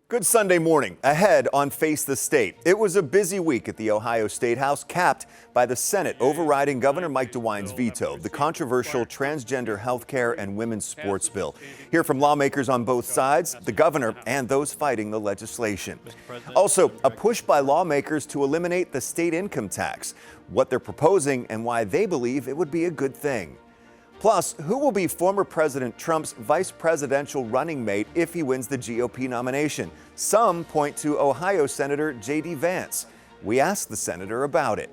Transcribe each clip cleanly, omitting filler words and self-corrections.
Good Sunday morning. Ahead on Face the State. It was a busy week at the Ohio State House, capped by the Senate overriding Governor Mike DeWine's veto of the controversial transgender health care and women's sports bill. Hear from lawmakers on both sides, the governor and those fighting the legislation. Also, a push by lawmakers to eliminate the state income tax, what they're proposing and why they believe it would be a good thing. Plus, who will be former President Trump's vice presidential running mate if he wins the GOP nomination? Some point to Ohio Senator J.D. Vance. We asked the senator about it.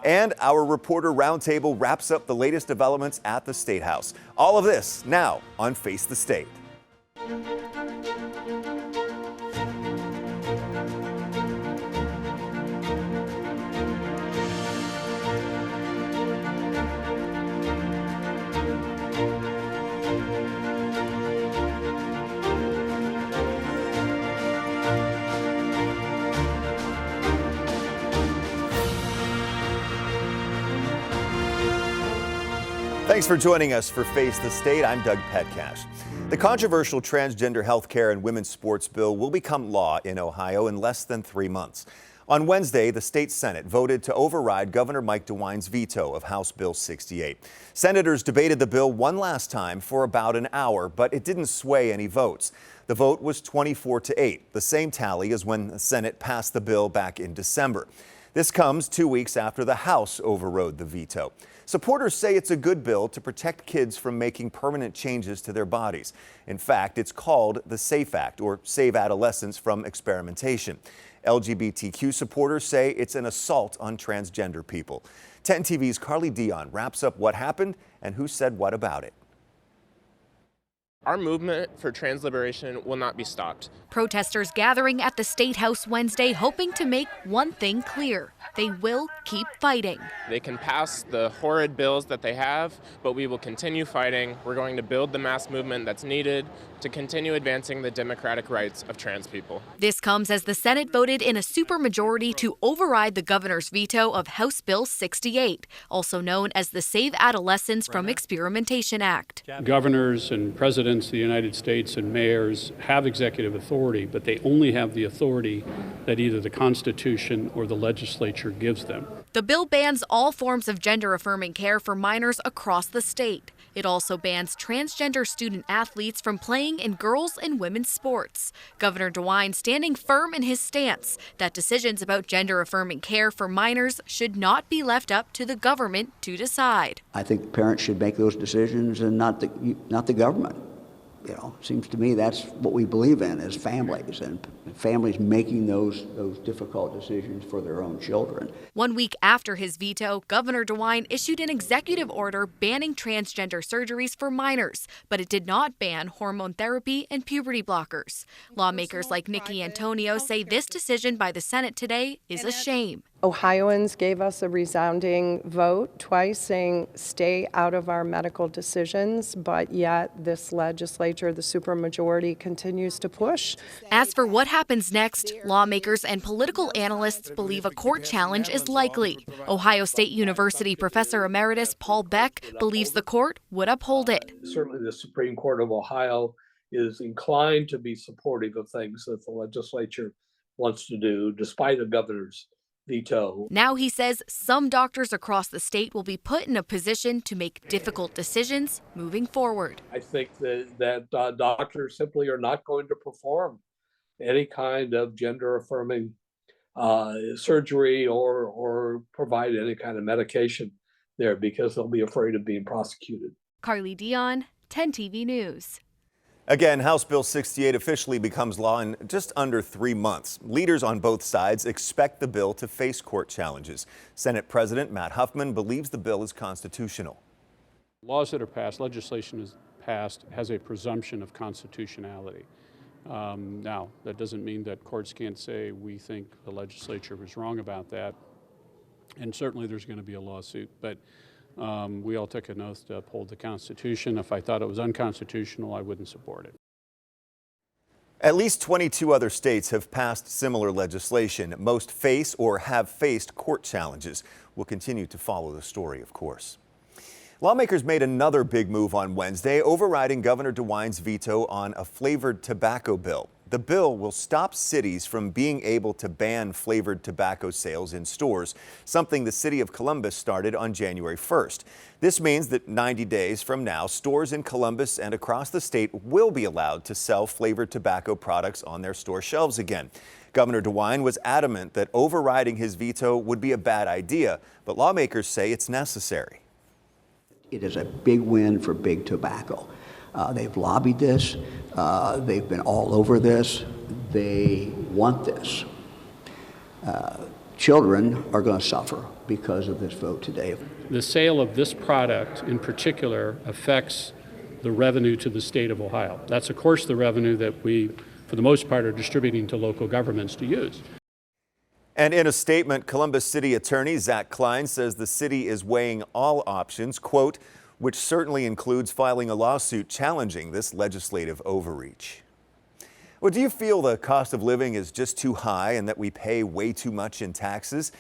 And our reporter roundtable wraps up the latest developments at the State House. All of this now on Face the State. Thanks for joining us for Face the State. I'm Doug Petcash. The controversial transgender health care and women's sports bill will become law in Ohio in less than 3 months. On Wednesday, the state Senate voted to override Governor Mike DeWine's veto of House Bill 68. Senators debated the bill one last time for about an hour, but it didn't sway any votes. The vote was 24-8, the same tally as when the Senate passed the bill back in December. This comes 2 weeks after the House overrode the veto. Supporters say it's a good bill to protect kids from making permanent changes to their bodies. In fact, it's called the SAFE Act, or Save Adolescents from Experimentation. LGBTQ supporters say it's an assault on transgender people. 10 TV's Carly Dion wraps up what happened and who said what about it. Our movement for trans liberation will not be stopped. Protesters gathering at the State House Wednesday hoping to make one thing clear. They will keep fighting. They can pass the horrid bills that they have, but we will continue fighting. We're going to build the mass movement that's needed to continue advancing the democratic rights of trans people. This comes as the Senate voted in a supermajority to override the governor's veto of House Bill 68, also known as the Save Adolescents from Experimentation Act. Governors and presidents of the United States and mayors have executive authority, but they only have the authority that either the Constitution or the legislature gives them. The bill bans all forms of gender-affirming care for minors across the state. It also bans transgender student athletes from playing in girls' and women's sports. Governor DeWine standing firm in his stance that decisions about gender-affirming care for minors should not be left up to the government to decide. I think parents should make those decisions and not the government. You know, seems to me that's what we believe in as families, and families making those difficult decisions for their own children. 1 week after his veto, Governor DeWine issued an executive order banning transgender surgeries for minors, but it did not ban hormone therapy and puberty blockers. Lawmakers like Nikki Antonio say this decision by the Senate today is a shame. Ohioans gave us a resounding vote twice saying stay out of our medical decisions, but yet this legislature, the supermajority, continues to push. As for what happens next, lawmakers and political analysts believe a court challenge is likely. Ohio State University Professor Emeritus Paul Beck believes the court would uphold it. Certainly the Supreme Court of Ohio is inclined to be supportive of things that the legislature wants to do, despite the governor's veto. Now he says some doctors across the state will be put in a position to make difficult decisions moving forward. I think that doctors simply are not going to perform any kind of gender-affirming surgery or provide any kind of medication there because they'll be afraid of being prosecuted. Carly Dion, 10 TV News. Again, House Bill 68 officially becomes law in just under 3 months. Leaders on both sides expect the bill to face court challenges. Senate President Matt Huffman believes the bill is constitutional. Laws that are passed, legislation is passed, has a presumption of constitutionality. Now, that doesn't mean that courts can't say we think the legislature was wrong about that. And certainly there's going to be a lawsuit. But we all took an oath to uphold the Constitution. If I thought it was unconstitutional, I wouldn't support it. At least 22 other states have passed similar legislation. Most face or have faced court challenges. We'll continue to follow the story, of course. Lawmakers made another big move on Wednesday, overriding Governor DeWine's veto on a flavored tobacco bill. The bill will stop cities from being able to ban flavored tobacco sales in stores, something the city of Columbus started on January 1st. This means that 90 days from now, stores in Columbus and across the state will be allowed to sell flavored tobacco products on their store shelves again. Governor DeWine was adamant that overriding his veto would be a bad idea, but lawmakers say it's necessary. It is a big win for big tobacco. They've lobbied this. They've been all over this. They want this. Children are going to suffer because of this vote today. The sale of this product in particular affects the revenue to the state of Ohio. That's, of course, the revenue that we, for the most part, are distributing to local governments to use. And in a statement, Columbus City Attorney Zach Klein says the city is weighing all options, quote, which certainly includes filing a lawsuit challenging this legislative overreach. Well, do you feel the cost of living is just too high and that we pay way too much in taxes?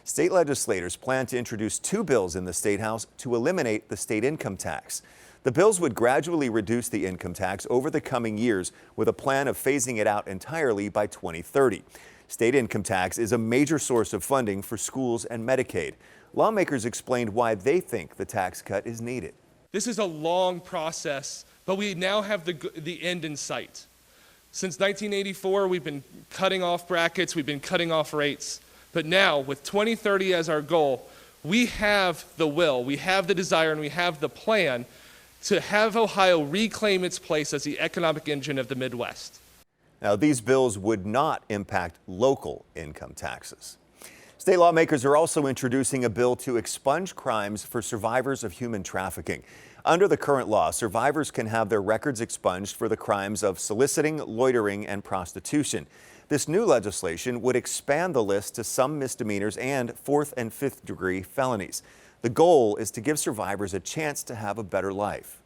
State legislators plan to introduce 2 bills in the State House to eliminate the state income tax. The bills would gradually reduce the income tax over the coming years with a plan of phasing it out entirely by 2030. State income tax is a major source of funding for schools and Medicaid. Lawmakers explained why they think the tax cut is needed. This is a long process, but we now have the end in sight. Since 1984, we've been cutting off brackets, we've been cutting off rates. But now, with 2030 as our goal, we have the will, we have the desire, and we have the plan to have Ohio reclaim its place as the economic engine of the Midwest. Now, these bills would not impact local income taxes. State lawmakers are also introducing a bill to expunge crimes for survivors of human trafficking. Under the current law, survivors can have their records expunged for the crimes of soliciting, loitering, and prostitution. This new legislation would expand the list to some misdemeanors and 4th and 5th degree felonies. The goal is to give survivors a chance to have a better life.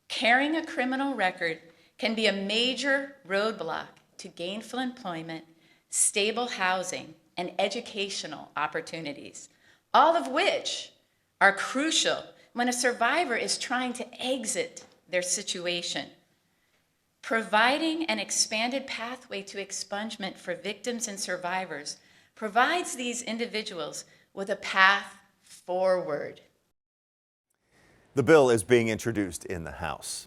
Carrying a criminal record can be a major roadblock to gainful employment, stable housing, and educational opportunities, all of which are crucial when a survivor is trying to exit their situation. Providing an expanded pathway to expungement for victims and survivors provides these individuals with a path forward. The bill is being introduced in the House.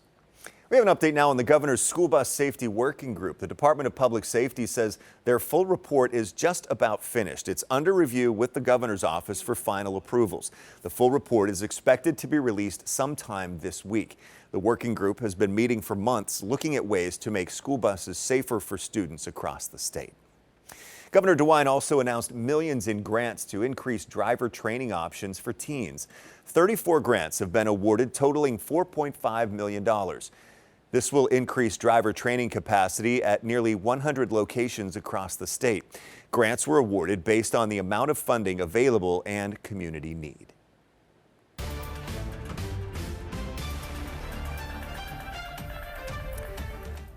We have an update now on the governor's school bus safety working group. The Department of Public Safety says their full report is just about finished. It's under review with the governor's office for final approvals. The full report is expected to be released sometime this week. The working group has been meeting for months, looking at ways to make school buses safer for students across the state. Governor DeWine also announced millions in grants to increase driver training options for teens. 34 grants have been awarded, totaling $4.5 million. This will increase driver training capacity at nearly 100 locations across the state. Grants were awarded based on the amount of funding available and community need.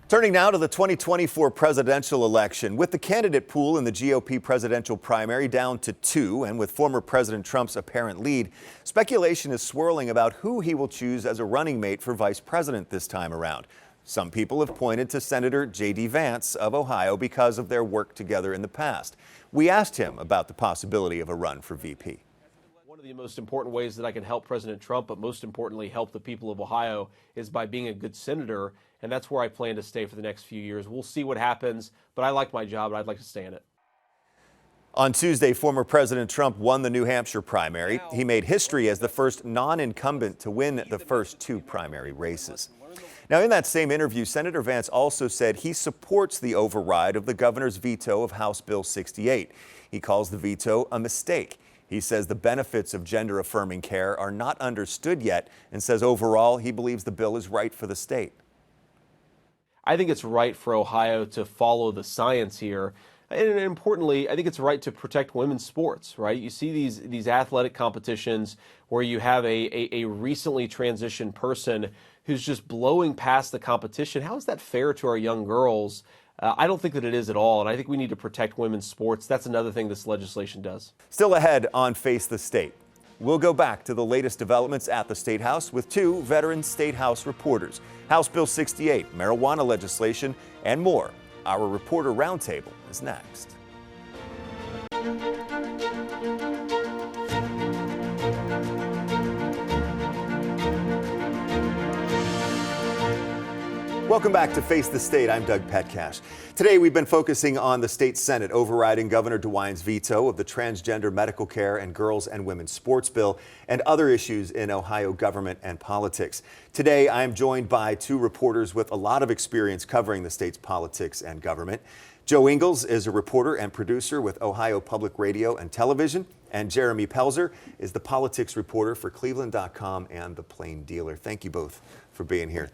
Turning now to the 2024 presidential election. With the candidate pool in the GOP presidential primary down to 2 and with former President Trump's apparent lead, speculation is swirling about who he will choose as a running mate for vice president this time around. Some people have pointed to Senator J.D. Vance of Ohio because of their work together in the past. We asked him about the possibility of a run for VP. One of the most important ways that I can help President Trump, but most importantly help the people of Ohio, is by being a good senator, and that's where I plan to stay for the next few years. We'll see what happens, but I like my job and I'd like to stay in it. On Tuesday, former President Trump won the New Hampshire primary. He made history as the first non-incumbent to win the first 2 primary races. Now, in that same interview, Senator Vance also said he supports the override of the governor's veto of House Bill 68. He calls the veto a mistake. He says the benefits of gender-affirming care are not understood yet and says overall he believes the bill is right for the state. I think it's right for Ohio to follow the science here. And importantly, I think it's right to protect women's sports, right? You see these athletic competitions where you have a recently transitioned person who's just blowing past the competition. How is that fair to our young girls? I don't think that it is at all, and I think we need to protect women's sports. That's another thing this legislation does. Still ahead on Face the State. We'll go back to the latest developments at the State House with two veteran State House reporters. House Bill 68, marijuana legislation, and more. Our reporter roundtable is next. Welcome back to Face the State. I'm Doug Petcash. Today we've been focusing on the state Senate overriding Governor DeWine's veto of the transgender medical care and girls and women's sports bill and other issues in Ohio government and politics. Today I'm joined by two reporters with a lot of experience covering the state's politics and government. Joe Ingles is a reporter and producer with Ohio Public Radio and Television, and Jeremy Pelzer is the politics reporter for Cleveland.com and The Plain Dealer. Thank you both for being here.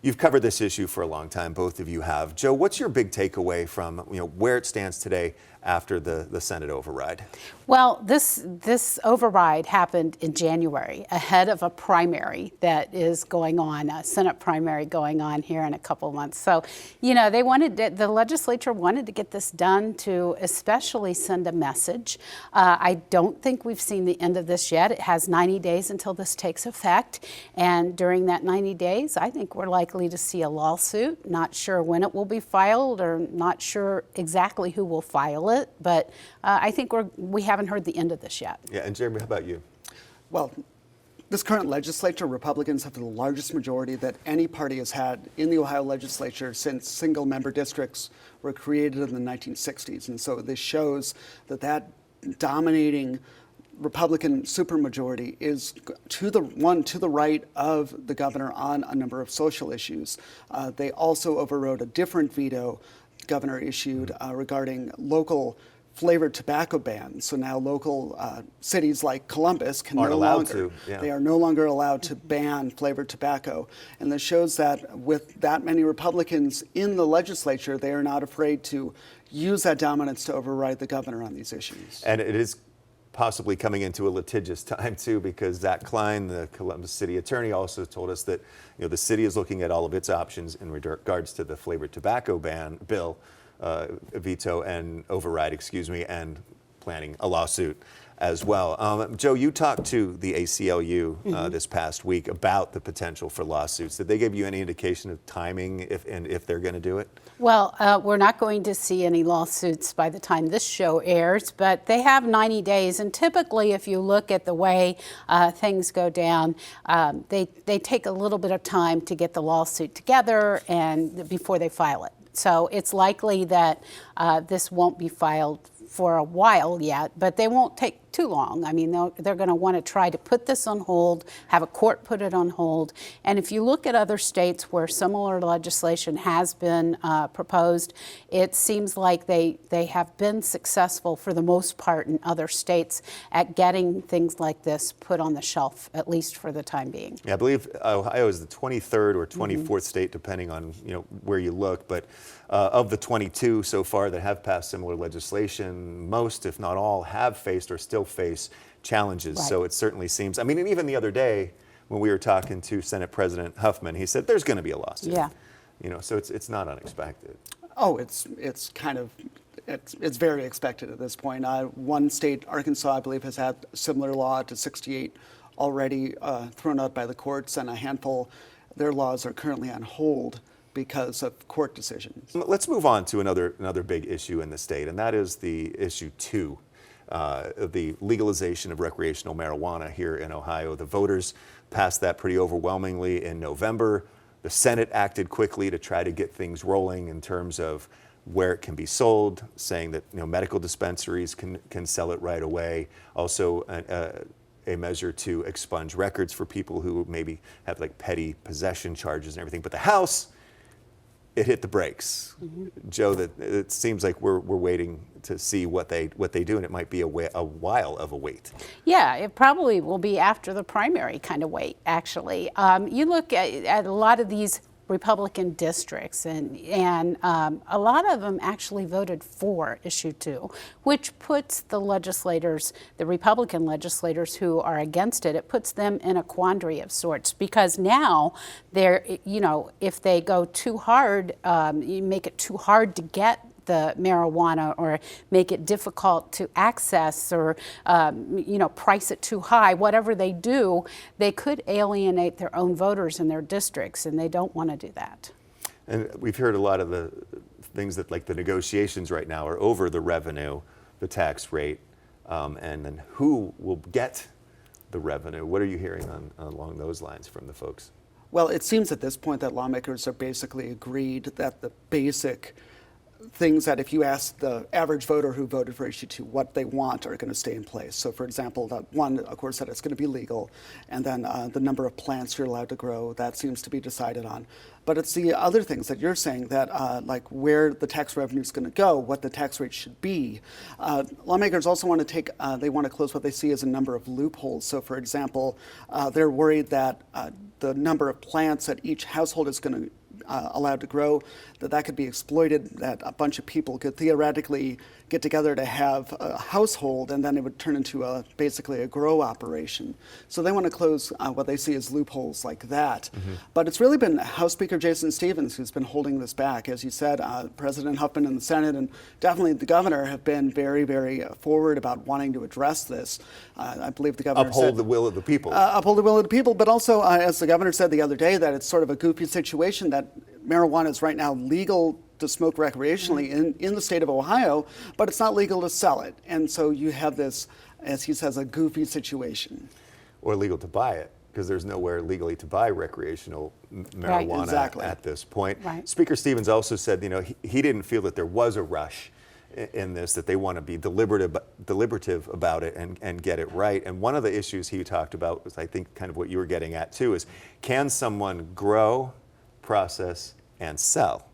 You've covered this issue for a long time, both of you have. Joe, what's your big takeaway from where it stands today after the Senate override? Well, this override happened in January, ahead of a primary that is going on, a Senate primary going on here in a couple months. So, the legislature wanted to get this done to especially send a message. I don't think we've seen the end of this yet. It has 90 days until this takes effect. And during that 90 days, I think we're likely to see a lawsuit. Not sure when it will be filed or not sure exactly who will file it. But I think we haven't heard the end of this yet. Yeah, and Jeremy, how about you? Well, this current legislature, Republicans have the largest majority that any party has had in the Ohio legislature since single-member districts were created in the 1960s. And so this shows that dominating Republican supermajority is to the right of the governor on a number of social issues. They also overrode a different veto the governor issued regarding local flavored tobacco ban. So now local cities like Columbus they are no longer allowed to ban flavored tobacco. And this shows that with that many Republicans in the legislature, they are not afraid to use that dominance to override the governor on these issues. And it is possibly coming into a litigious time too, because Zach Klein, the Columbus city attorney, also told us that the city is looking at all of its options in regards to the flavored tobacco bill, veto and override, and planning a lawsuit as well. Joe, you talked to the ACLU this past week about the potential for lawsuits. Did they give you any indication of timing if they're going to do it? Well, we're not going to see any lawsuits by the time this show airs, but they have 90 days. And typically, if you look at the way things go down, they take a little bit of time to get the lawsuit together and before they file it. So it's likely that this won't be filed for a while yet, but they won't take too long. I mean, they're going to want to try to put this on hold, have a court put it on hold. And if you look at other states where similar legislation has been proposed, it seems like they have been successful for the most part in other states at getting things like this put on the shelf, at least for the time being. Yeah, I believe Ohio is the 23rd or 24th state, depending on where you look. But of the 22 so far that have passed similar legislation, most, if not all, have faced or still face challenges. Right. So it certainly seems, and even the other day when we were talking to Senate President Huffman, he said there's going to be a lawsuit. Yeah. So it's not unexpected. Oh, it's very expected at this point. One state, Arkansas, I believe, has had a similar law to 68 already thrown out by the courts, and a handful, their laws are currently on hold because of court decisions. Let's move on to another big issue in the state, and that is the issue 2. The legalization of recreational marijuana here in Ohio. The voters passed that pretty overwhelmingly in November. The Senate acted quickly to try to get things rolling in terms of where it can be sold, saying that medical dispensaries can sell it right away. Also a measure to expunge records for people who maybe have petty possession charges and everything. But the House, it hit the brakes. Joe, that it seems like we're waiting to see what they do, and it might be a while of a wait. Yeah, it probably will be after the primary kind of wait, actually. You look at a lot of these Republican districts, and a lot of them actually voted for issue 2, which puts the legislators, the Republican legislators who are against it, it puts them in a quandary of sorts, because now they're, if they go too hard, you make it too hard to get the marijuana or make it difficult to access or, price it too high, whatever they do, they could alienate their own voters in their districts, and they don't want to do that. And we've heard a lot of the things that, like the negotiations right now, are over the revenue, the tax rate, and then who will get the revenue. What are you hearing along those lines from the folks? Well, it seems at this point that lawmakers are basically agreed that the basic things that if you ask the average voter who voted for issue 2 what they want are going to stay in place. So, for example, that one, of course, that it's going to be legal, and then the number of plants you're allowed to grow, that seems to be decided on. But it's the other things that you're saying that, like where the tax revenue is going to go, what the tax rate should be. Lawmakers also want to they want to close what they see as a number of loopholes. So, for example, they're worried that the number of plants that each household is going to allowed to grow, that could be exploited, that a bunch of people could theoretically get together to have a household, and then it would turn into basically a grow operation. So they want to close what they see as loopholes like that. Mm-hmm. But it's really been House Speaker Jason Stephens who's been holding this back. As you said, President Huffman in the Senate and definitely the governor have been very, very forward about wanting to address this. I believe the governor uphold said, the will of the people. Uphold the will of the people, but also, as the governor said the other day, that it's sort of a goofy situation that marijuana is right now legal to smoke recreationally in the state of Ohio, but it's not legal to sell it. And so you have this, as he says, a goofy situation. Or legal to buy it, because there's nowhere legally to buy recreational marijuana at this point. Right. Speaker Stephens also said, he didn't feel that there was a rush in this, that they want to be deliberative about it and get it right. And one of the issues he talked about was, I think, kind of what you were getting at too, is can someone grow, process, and sell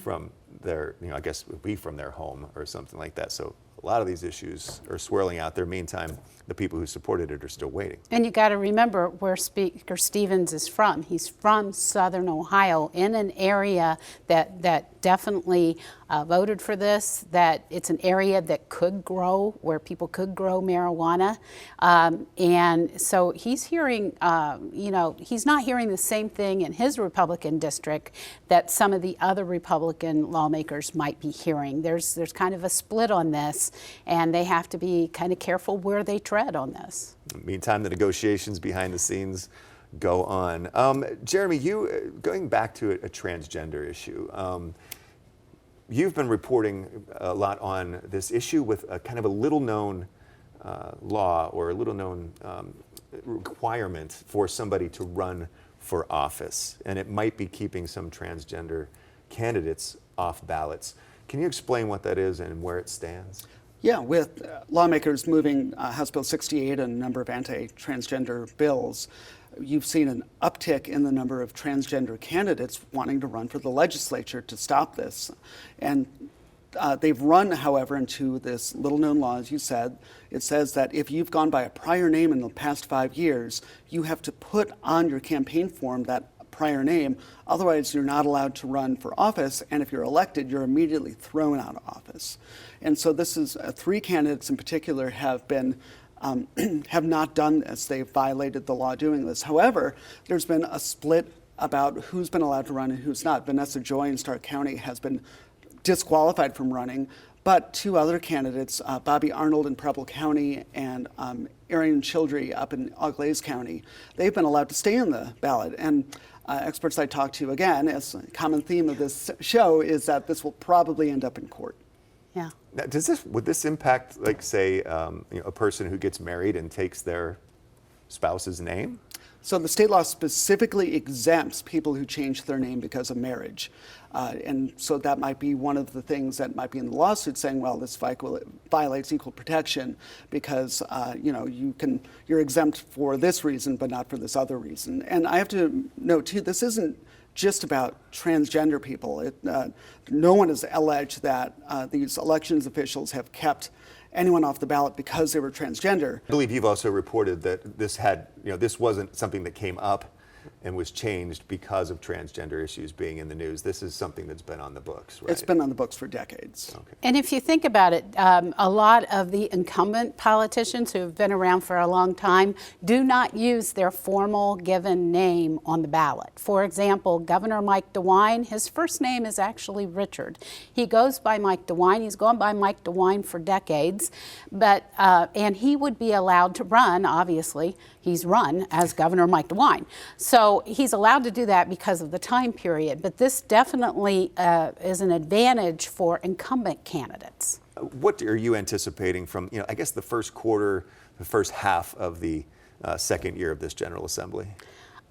from their, I guess it would be from their home or something like that. So a lot of these issues are swirling out there. Meantime, the people who supported it are still waiting. And you got to remember where Speaker Stephens is from. He's from Southern Ohio, in an area that definitely voted for this, that it's an area that could grow, where people could grow marijuana. And so he's hearing, he's not hearing the same thing in his Republican district that some of the other Republican lawmakers might be hearing. There's kind of a split on this, and they have to be kind of careful where they tread on this. Meantime, the negotiations behind the scenes go on. Jeremy, you going back to a transgender issue. You've been reporting a lot on this issue with a kind of a little-known law or a little-known requirement for somebody to run for office, and it might be keeping some transgender candidates off ballots. Can you explain what that is and where it stands? Yeah, with lawmakers moving House Bill 68 and a number of anti-transgender bills, you've seen an uptick in the number of transgender candidates wanting to run for the legislature to stop this. And they've run, however, into this little-known law, as you said. It says that if you've gone by a prior name in the past 5 years, you have to put on your campaign form that prior name. Otherwise, you're not allowed to run for office, and if you're elected, you're immediately thrown out of office. And so this is 3 candidates in particular have been have not done this. They've violated the law doing this. However, there's been a split about who's been allowed to run and who's not. Vanessa Joy in Stark County has been disqualified from running, but 2 other candidates, Bobby Arnold in Preble County and Arian Childry up in Auglaize County, they've been allowed to stay in the ballot. And experts I talked to, again, as a common theme of this show, is that this will probably end up in court. Yeah. Now, would this impact, like, say, a person who gets married and takes their spouse's name? So the state law specifically exempts people who change their name because of marriage. And so that might be one of the things that might be in the lawsuit, saying, well, this violates equal protection because, you're exempt for this reason, but not for this other reason. And I have to note, too, this isn't just about transgender people. No one has alleged that these elections officials have kept anyone off the ballot because they were transgender. I believe you've also reported that this wasn't something that came up and was changed because of transgender issues being in the news. This is something that's been on the books, right? It's been on the books for decades. Okay. And if you think about it, a lot of the incumbent politicians who have been around for a long time do not use their formal given name on the ballot. For example, Governor Mike DeWine, his first name is actually Richard. He goes by Mike DeWine. He's gone by Mike DeWine for decades, but and he would be allowed to run, obviously. He's run as Governor Mike DeWine. So he's allowed to do that because of the time period. But this definitely is an advantage for incumbent candidates. What are you anticipating from, I guess the first quarter, the first half of the second year of this General Assembly?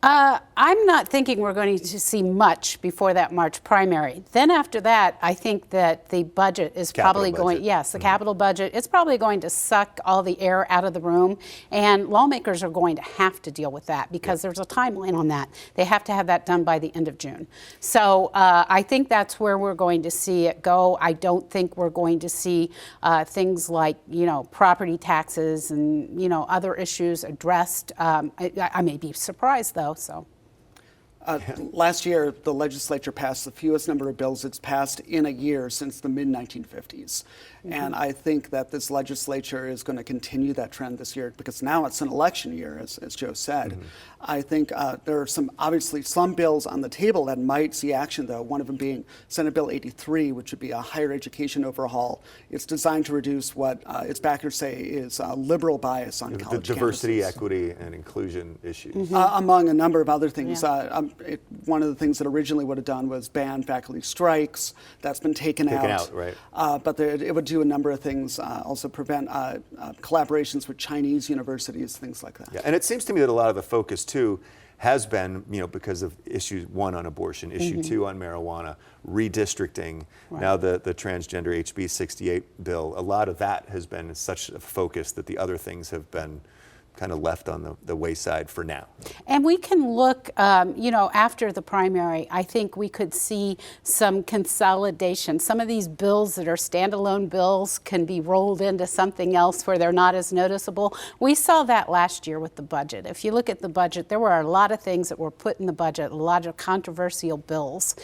I'm not thinking we're going to see much before that March primary. Then after that, I think that the budget is probably going, yes, the capital budget, it's probably going to suck all the air out of the room, and lawmakers are going to have to deal with that because there's a timeline on that. They have to have that done by the end of June. So I think that's where we're going to see it go. I don't think we're going to see things like, property taxes and, other issues addressed. I may be surprised, though. So. Last year, the legislature passed the fewest number of bills it's passed in a year since the mid-1950s. And I think that this legislature is going to continue that trend this year because now it's an election year, as Joe said. I think there are obviously some bills on the table that might see action, though, one of them being Senate Bill 83, which would be a higher education overhaul. It's designed to reduce what its backers say is liberal bias on college The diversity, campuses. equity, and inclusion issues. Among a number of other things. One of the things that originally would have done was ban faculty strikes. That's been taken out. Right. But it would do a number of things, also prevent collaborations with Chinese universities, things like that. Yeah, and it seems to me that a lot of the focus, too, has been, because of issue 1 on abortion, issue 2 on marijuana, redistricting, now the transgender HB 68 bill. A lot of that has been such a focus that the other things have been kind of left on the wayside for now. And we can look, after the primary, I think we could see some consolidation. Some of these bills that are standalone bills can be rolled into something else where they're not as noticeable. We saw that last year with the budget. If you look at the budget, there were a lot of things that were put in the budget, a lot of controversial bills.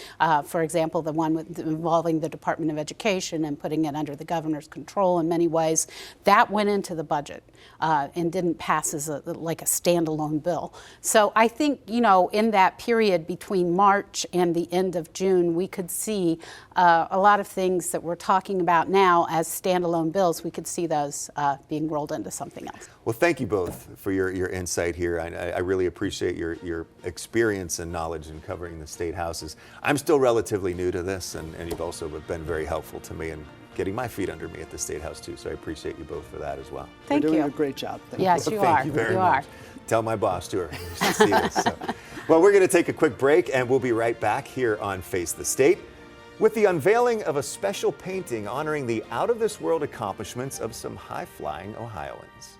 For example, the one involving the Department of Education and putting it under the governor's control in many ways, that went into the budget and didn't pass as like a standalone bill. So I think, in that period between March and the end of June, we could see a lot of things that we're talking about now as standalone bills. We could see those being rolled into something else. Well, thank you both for your insight here. I really appreciate your experience and knowledge in covering the state houses. I'm still relatively new to this, and you've also been very helpful to me in getting my feet under me at the State House, too. So I appreciate you both for that as well. Thank you. You're doing a great job. Thank Yes, you. you are. Thank you very you much. Are. Tell my boss, too. You should see this. So. Well, we're going to take a quick break, and we'll be right back here on Face the State with the unveiling of a special painting honoring the out-of-this-world accomplishments of some high-flying Ohioans.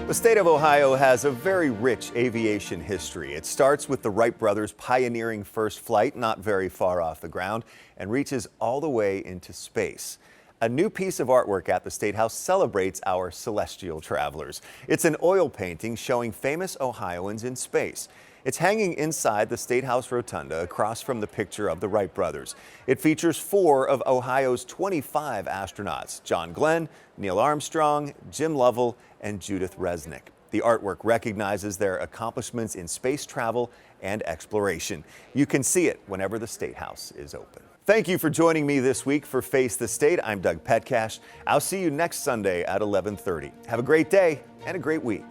The state of Ohio has a very rich aviation history. It starts with the Wright brothers pioneering first flight not very far off the ground and reaches all the way into space. A new piece of artwork at the State House celebrates our celestial travelers. It's an oil painting showing famous Ohioans in space. It's hanging inside the State House Rotunda across from the picture of the Wright brothers. It features 4 of Ohio's 25 astronauts: John Glenn, Neil Armstrong, Jim Lovell, and Judith Resnick. The artwork recognizes their accomplishments in space travel and exploration. You can see it whenever the State House is open. Thank you for joining me this week for Face the State. I'm Doug Petcash. I'll see you next Sunday at 11:30. Have a great day and a great week.